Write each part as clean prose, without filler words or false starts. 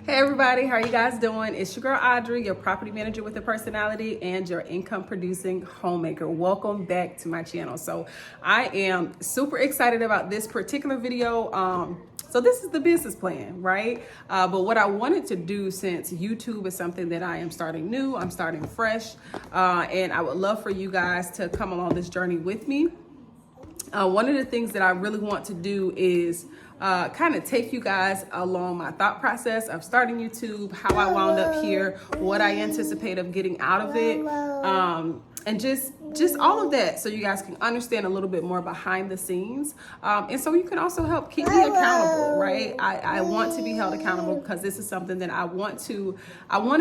Hey everybody, how are you guys doing? It's your girl Audrey, your property manager with a personality and your income producing homemaker. Welcome back to my channel. So I am super excited about this particular video. So this is the business plan, right? But what I wanted to do, since YouTube is something that I am starting new, I'm starting fresh, and I would love for you guys to come along this journey with me. One of the things that I really want to do is kind of take you guys along my thought process of starting YouTube, how I wound up here, what I anticipate of getting out of it, and just all of that, so you guys can understand a little bit more behind the scenes, and so you can also help keep me accountable, right? I want to be held accountable because this is something that I want to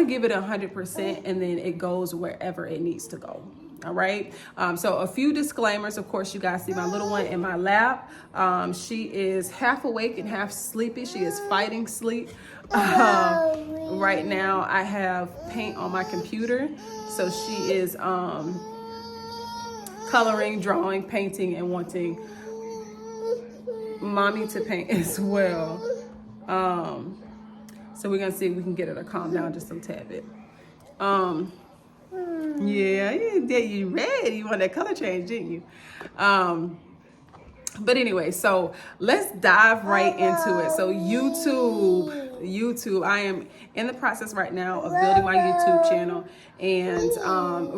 give it 100%, and then it goes wherever it needs to go. All right. So a few disclaimers. Of course, you guys see my little one in my lap. She is half awake and half sleepy. She is fighting sleep. Right now, I have paint on my computer. So she is coloring, drawing, painting, and wanting mommy to paint as well. So we're going to see if we can get her to calm down just a tad bit. Yeah, you ready? You want that color change, didn't you? But anyway, so let's dive right into it. So YouTube, I am in the process right now of building my YouTube channel and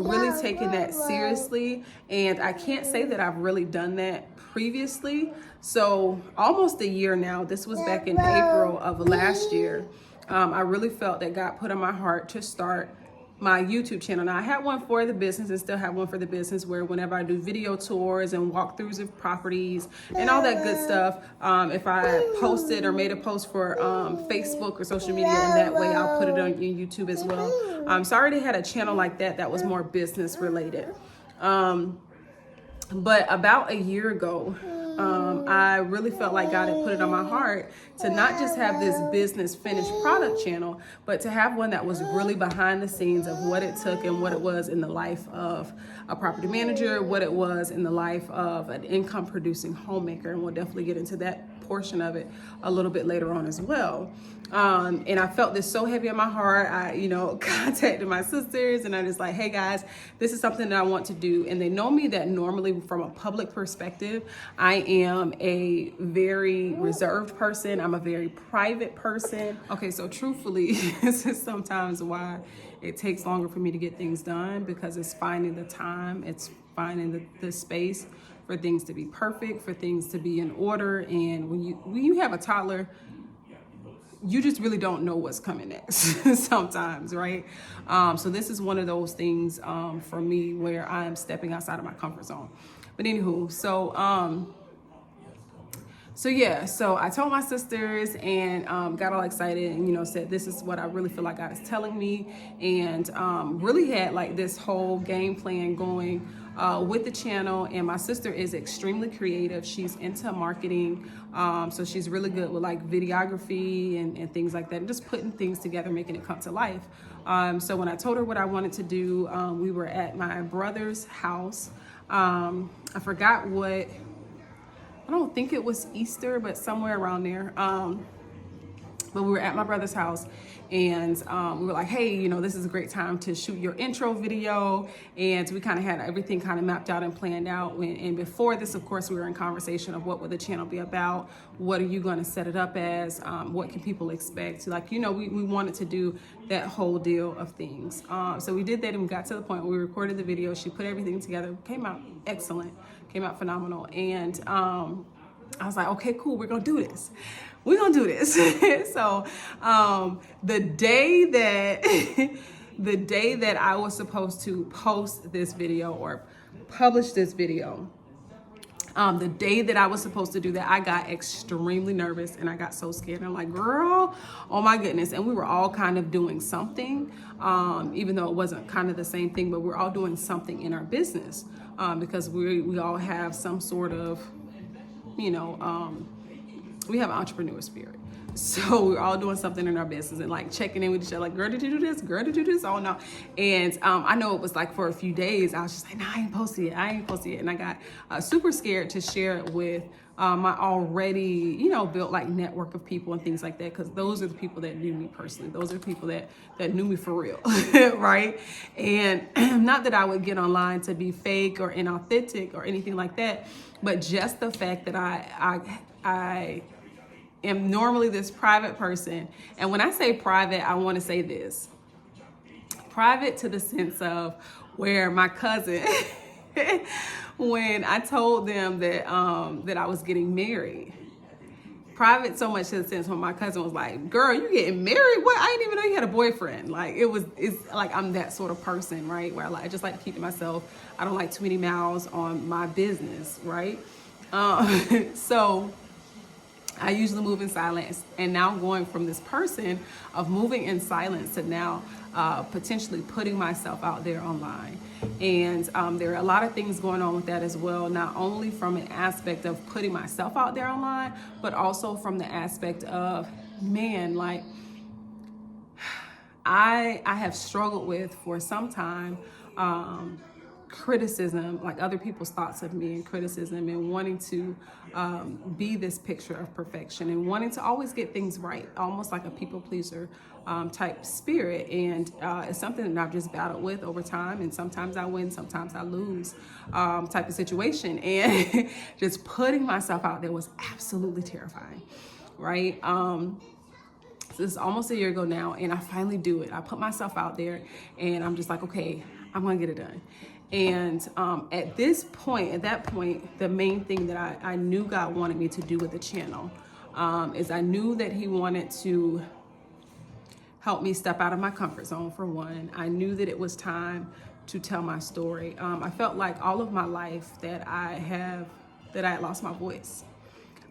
really taking that seriously. And I can't say that I've really done that previously. So almost a year now. This was back in April of last year. I really felt that God put on my heart to start my YouTube channel. Now I had one for the business and still have one for the business, where whenever I do video tours and walkthroughs of properties and all that good stuff, if I posted or made a post for Facebook or social media in that way, I'll put it on YouTube as well. So I already had a channel like that was more business related. But about a year ago, I really felt like God had put it on my heart to not just have this business finished product channel, but to have one that was really behind the scenes of what it took and what it was in the life of a property manager, what it was in the life of an income producing homemaker. And we'll definitely get into that portion of it a little bit later on as well. And I felt this so heavy on my heart. I, contacted my sisters and I just like, hey guys, this is something that I want to do. And they know me that normally from a public perspective, I am a very reserved person. I'm a very private person. Okay, so truthfully, this is sometimes why it takes longer for me to get things done, because it's finding the time, it's finding the space for things to be perfect, for things to be in order. And when you have a toddler, you just really don't know what's coming next sometimes, right? So this is one of those things for me where I'm stepping outside of my comfort zone. But anywho, so I told my sisters and got all excited and, said, this is what I really feel like God is telling me, and really had like this whole game plan going with the channel. And my sister is extremely creative. She's into marketing. So she's really good with like videography and things like that, and just putting things together, making it come to life. So when I told her what I wanted to do, we were at my brother's house. I forgot what, I don't think it was Easter, but somewhere around there. But we were at my brother's house, and we were like, hey, this is a great time to shoot your intro video. And we kind of had everything kind of mapped out and planned out. And before this, of course, we were in conversation of what would the channel be about? What are you going to set it up as? What can people expect? Like, we wanted to do that whole deal of things. So we did that, and we got to the point where we recorded the video. She put everything together, came out excellent, came out phenomenal. And I was like, okay, cool, we're going to do this. We're going to do this. So the day that I was supposed to post this video or publish this video, the day that I was supposed to do that, I got extremely nervous and I got so scared. I'm like, girl, oh my goodness. And we were all kind of doing something, even though it wasn't kind of the same thing, but we're all doing something in our business because we all have some sort of, we have an entrepreneur spirit. So we're all doing something in our business and like checking in with each other, like, girl, did you do this? Girl, did you do this? Oh no. And I know it was like for a few days, I was just like, no, I ain't posted it. And I got super scared to share it with my already, you know, built like network of people and things like that, because those are the people that knew me personally. Those are the people that knew me for real, right? And not that I would get online to be fake or inauthentic or anything like that, but just the fact that I am normally this private person. And when I say private, I want to say this. Private to the sense of where my cousin, when I told them that that I was getting married, private so much to the sense when my cousin was like, "Girl, you getting married? What? I didn't even know you had a boyfriend." Like it's like I'm that sort of person, right? Where I just like to keep to myself. I don't like too many mouths on my business, right? So I usually move in silence, and now going from this person of moving in silence to now potentially putting myself out there online. And there are a lot of things going on with that as well, not only from an aspect of putting myself out there online, but also from the aspect of, man, like I have struggled with for some time criticism, like other people's thoughts of me and criticism, and wanting to be this picture of perfection and wanting to always get things right, almost like a people pleaser type spirit. And it's something that I've just battled with over time, and sometimes I win, sometimes I lose type of situation. And just putting myself out there was absolutely terrifying, right? This is almost a year ago now, and I finally do it. I put myself out there, and I'm just like, okay, I'm gonna get it done. And at that point, the main thing that I knew God wanted me to do with the channel is I knew that He wanted to help me step out of my comfort zone, for one. I knew that it was time to tell my story. I felt like all of my life that I had lost my voice.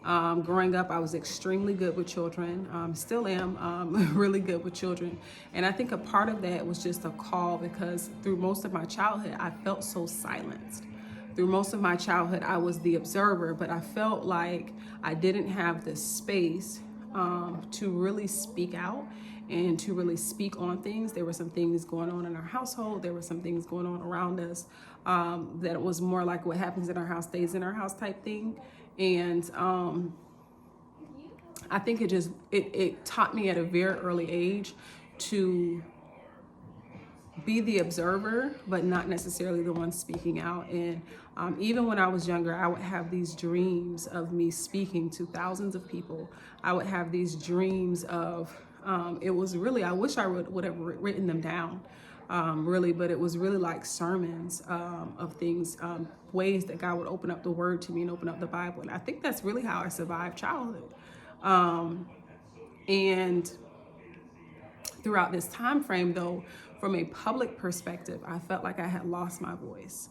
Growing up, I was extremely good with children, still am really good with children. And I think a part of that was just a call, because through most of my childhood, I felt so silenced. Through most of my childhood, I was the observer, but I felt like I didn't have the space to really speak out and to really speak on things. There were some things going on in our household. There were some things going on around us that was more like what happens in our house stays in our house type thing. And I think it taught me at a very early age to be the observer, but not necessarily the one speaking out. And even when I was younger, I would have these dreams of me speaking to thousands of people. I would have these dreams of, it was really, I wish I would have written them down. Really, but it was really like sermons of things, ways that God would open up the word to me and open up the Bible. And I think that's really how I survived childhood. And throughout this time frame, though, from a public perspective, I felt like I had lost my voice.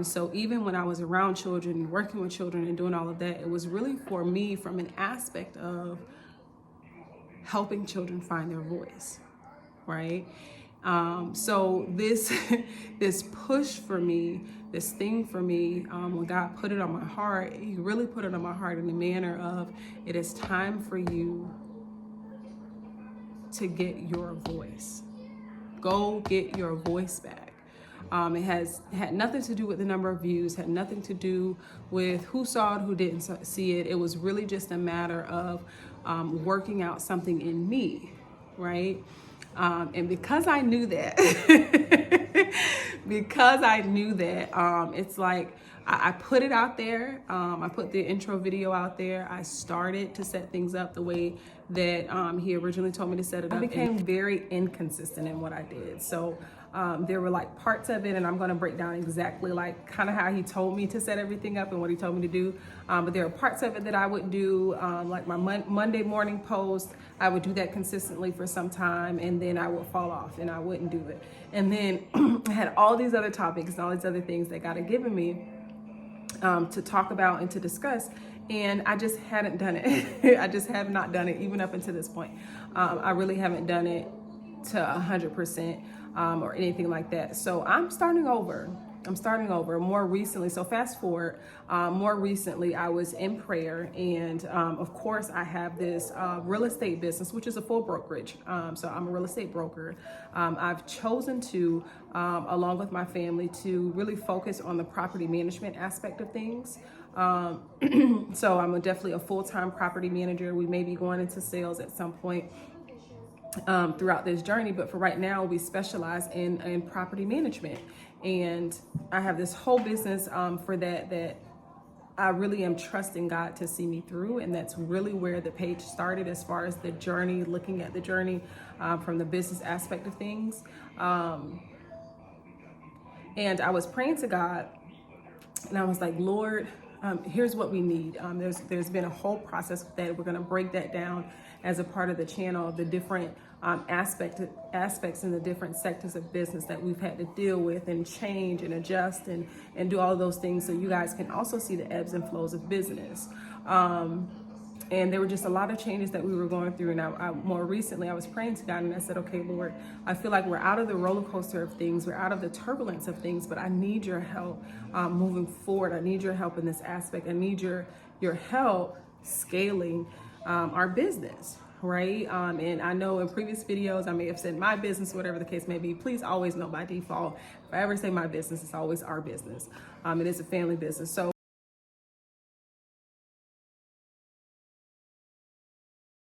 So even when I was around children and working with children and doing all of that, it was really for me from an aspect of helping children find their voice, right? So this push for me, this thing for me, when God put it on my heart, He really put it on my heart in the manner of, it is time for you to get your voice. Go get your voice back. It had nothing to do with the number of views, had nothing to do with who saw it, who didn't see it. It was really just a matter of working out something in me, right? And because I knew that, it's like I put it out there. I put the intro video out there. I started to set things up the way that He originally told me to set it up. I became very inconsistent in what I did. So there were like parts of it, and I'm going to break down exactly like kind of how He told me to set everything up and what He told me to do. But there are parts of it that I would do, like my Monday morning post. I would do that consistently for some time, and then I would fall off and I wouldn't do it. And then I had all these other topics and all these other things that God had given me to talk about and to discuss. And I just hadn't done it. I just have not done it, even up until this point. I really haven't done it to 100% or anything like that. So I'm starting over. More recently, so fast forward, more recently I was in prayer, and of course I have this real estate business, which is a full brokerage. So I'm a real estate broker. I've chosen to, along with my family, to really focus on the property management aspect of things. So I'm definitely a full-time property manager. We may be going into sales at some point throughout this journey, but for right now we specialize in property management, and I have this whole business for that I really am trusting God to see me through, and that's really where the page started as far as the journey, looking at the journey from the business aspect of things. And I was praying to God, and I was like, Lord, here's what we need. There's been a whole process with that. We're going to break that down as a part of the channel of the different aspects in the different sectors of business that we've had to deal with and change and adjust and do all of those things, so you guys can also see the ebbs and flows of business. And there were just a lot of changes that we were going through. And I more recently, I was praying to God, and I said, okay, Lord, I feel like we're out of the roller coaster of things. We're out of the turbulence of things, but I need your help moving forward. I need your help in this aspect. I need your help scaling our business, right? And I know in previous videos, I may have said my business, whatever the case may be. Please always know by default, if I ever say my business, it's always our business. It is a family business. So